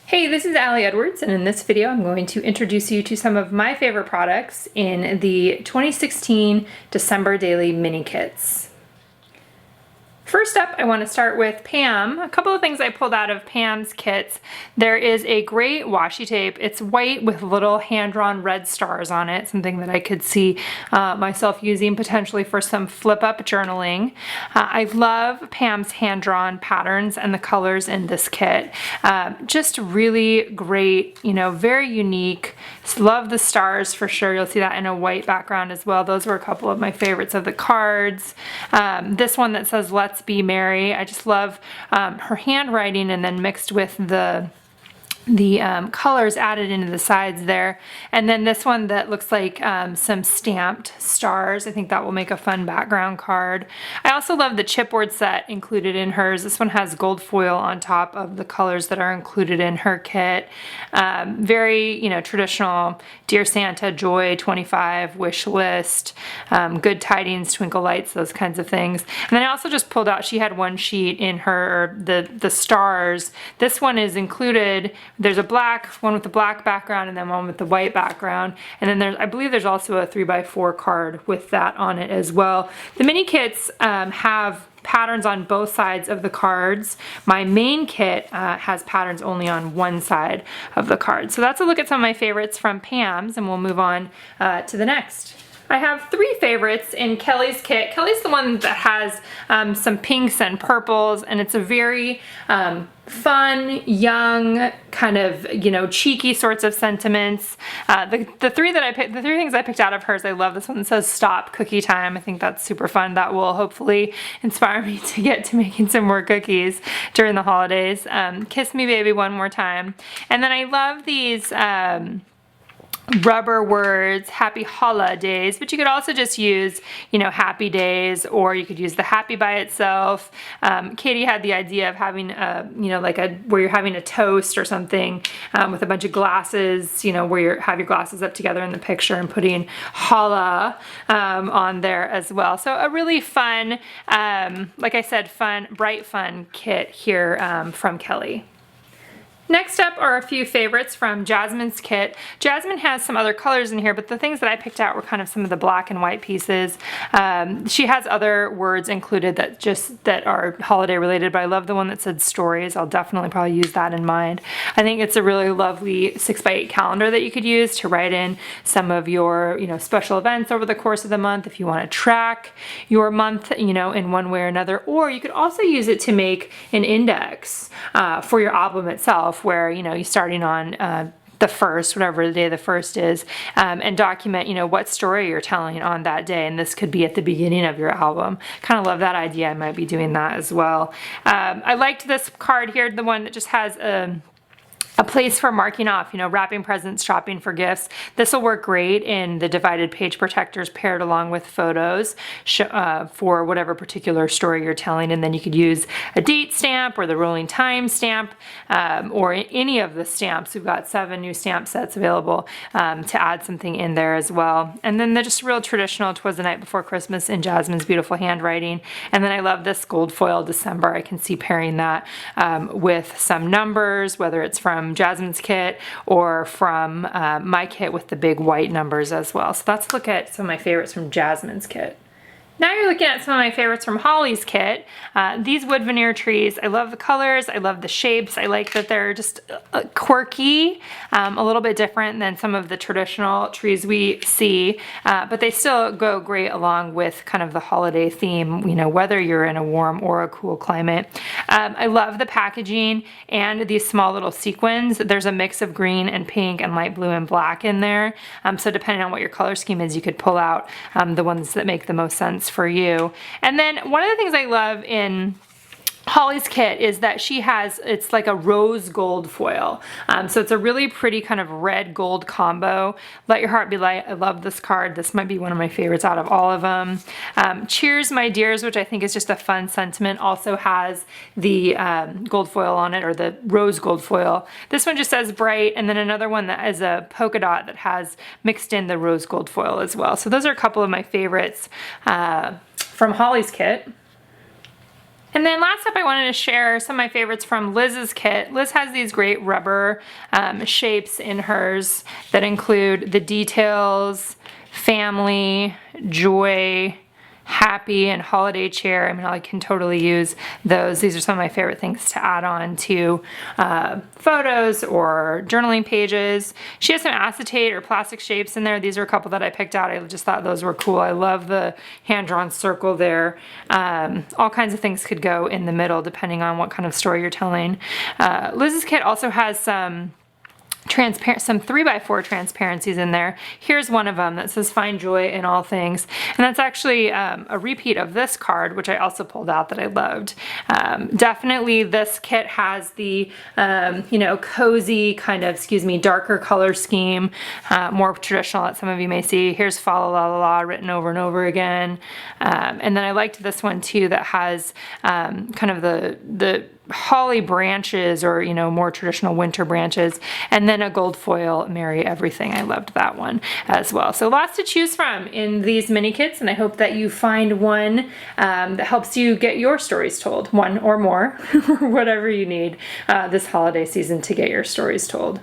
Hey, this is Allie Edwards, and in this video I'm going to introduce you to some of my favorite products in the 2016 December Daily Mini Kits. First up, I want to start with Pam. A couple of things I pulled out of Pam's kits. There is a great washi tape. It's white with little hand-drawn red stars on it, something that I could see myself using potentially for some flip-up journaling. I love Pam's hand-drawn patterns and the colors in this kit. Just really great, very unique. Love the stars for sure. You'll see that in a white background as well. Those were a couple of my favorites of the cards. This one that says "Let's Be Merry." I just love her handwriting, and then mixed with the colors added into the sides there. And then this one that looks like some stamped stars. I think that will make a fun background card. I also love the chipboard set included in hers. This one has gold foil on top of the colors that are included in her kit. Very, traditional Dear Santa, Joy 25, wish list, good tidings, twinkle lights, those kinds of things. And then I also just pulled out, she had one sheet in her, the stars. This one is included. There's a black one with the black background and then one with the white background. And then I believe there's also a 3x4 card with that on it as well. The mini kits have patterns on both sides of the cards. My main kit has patterns only on one side of the card. So that's a look at some of my favorites from Pam's, and we'll move on to the next. I have three favorites in Kelly's kit. Kelly's the one that has some pinks and purples, and it's a very fun, young, kind of, cheeky sorts of sentiments. The three things I picked out of hers, I love this one that says "Stop Cookie Time." I think that's super fun. That will hopefully inspire me to get to making some more cookies during the holidays. Kiss Me Baby One More Time. And then I love these rubber words, happy holidays, but you could also just use, happy days, or you could use the happy by itself. Katie had the idea of having where you're having a toast or something with a bunch of glasses, where you have your glasses up together in the picture and putting holla on there as well. So a really fun, like I said, bright fun kit here from Kelly. Next up are a few favorites from Jasmine's kit. Jasmine has some other colors in here, but the things that I picked out were kind of some of the black and white pieces. She has other words included that are holiday related, but I love the one that said stories. I'll definitely probably use that in mind. I think it's a really lovely 6x8 calendar that you could use to write in some of your, special events over the course of the month if you want to track your month, in one way or another. Or you could also use it to make an index for your album itself, where you're starting on the first, whatever the day the first is, and document what story you're telling on that day, and this could be at the beginning of your album. Kind of love that idea. I might be doing that as well. I liked this card here, the one that just has a place for marking off, wrapping presents, shopping for gifts. This will work great in the divided page protectors paired along with photos for whatever particular story you're telling. And then you could use a date stamp or the rolling time stamp or any of the stamps. We've got 7 new stamp sets available to add something in there as well. And then the just real traditional "'Twas the Night Before Christmas" in Jasmine's beautiful handwriting. And then I love this gold foil December. I can see pairing that with some numbers, whether it's from Jasmine's kit or from my kit with the big white numbers as well. So let's look at some of my favorites from Jasmine's kit. Now you're looking at some of my favorites from Holly's kit. These wood veneer trees, I love the colors, I love the shapes, I like that they're just quirky, a little bit different than some of the traditional trees we see, but they still go great along with kind of the holiday theme, whether you're in a warm or a cool climate. I love the packaging and these small little sequins. There's a mix of green and pink and light blue and black in there, so depending on what your color scheme is, you could pull out the ones that make the most sense for you. And then one of the things I love in Holly's kit is that she has, it's like a rose gold foil. So it's a really pretty kind of red gold combo. Let Your Heart Be Light. I love this card. This might be one of my favorites out of all of them. Cheers, My Dears, which I think is just a fun sentiment, also has the gold foil on it, or the rose gold foil. This one just says bright, and then another one that is a polka dot that has mixed in the rose gold foil as well. So those are a couple of my favorites from Holly's kit. And then last up, I wanted to share some of my favorites from Liz's kit. Liz has these great rubber shapes in hers that include the details, family, joy, happy, and holiday cheer. I mean, I can totally use those. These are some of my favorite things to add on to photos or journaling pages. She has some acetate or plastic shapes in there. These are a couple that I picked out. I just thought those were cool. I love the hand-drawn circle there. All kinds of things could go in the middle depending on what kind of story you're telling. Liz's kit also has some 3x4 transparencies in there. Here's one of them that says find joy in all things, and that's actually a repeat of this card, which I also pulled out that I loved. Definitely this kit has the you know, cozy kind of, darker color scheme, more traditional that some of you may see. Here's fa la la la written over and over again, and then I liked this one too that has kind of the holly branches, or you know, more traditional winter branches, and then a gold foil Merry Everything. I loved that one as well. So lots to choose from in these mini kits, and I hope that you find one that helps you get your stories told, one or more, or whatever you need this holiday season to get your stories told.